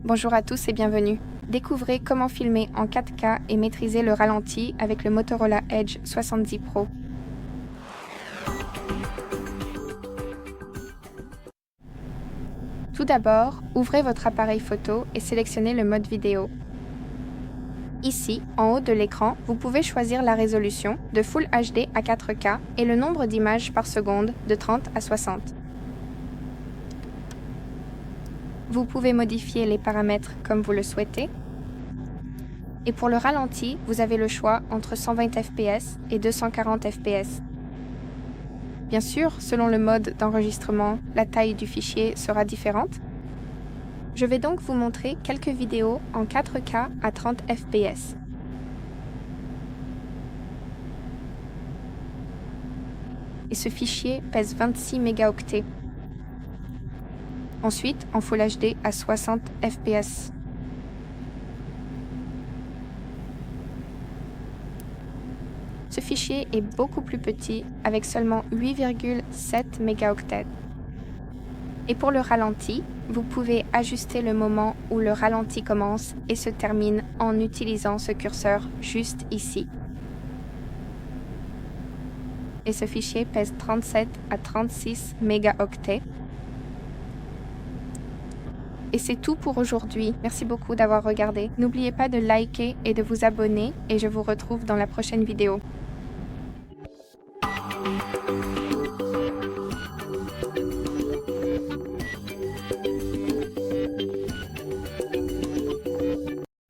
Bonjour à tous et bienvenue. Découvrez comment filmer en 4K et maîtriser le ralenti avec le MOTOROLA Edge 70 Pro. Tout d'abord, ouvrez votre appareil photo et sélectionnez le mode vidéo. Ici, en haut de l'écran, vous pouvez choisir la résolution de Full HD à 4K et le nombre d'images par seconde de 30 à 60. Vous pouvez modifier les paramètres comme vous le souhaitez. Et pour le ralenti, vous avez le choix entre 120 fps et 240 fps. Bien sûr, selon le mode d'enregistrement, la taille du fichier sera différente. Je vais donc vous montrer quelques vidéos en 4K à 30 fps. Et ce fichier pèse 26 mégaoctets. Ensuite, en Full HD à 60 fps. Ce fichier est beaucoup plus petit, avec seulement 8,7 mégaoctets. Et pour le ralenti, vous pouvez ajuster le moment où le ralenti commence et se termine en utilisant ce curseur juste ici. Et ce fichier pèse 37 à 36 mégaoctets. Et c'est tout pour aujourd'hui. Merci beaucoup d'avoir regardé. N'oubliez pas de liker et de vous abonner et je vous retrouve dans la prochaine vidéo.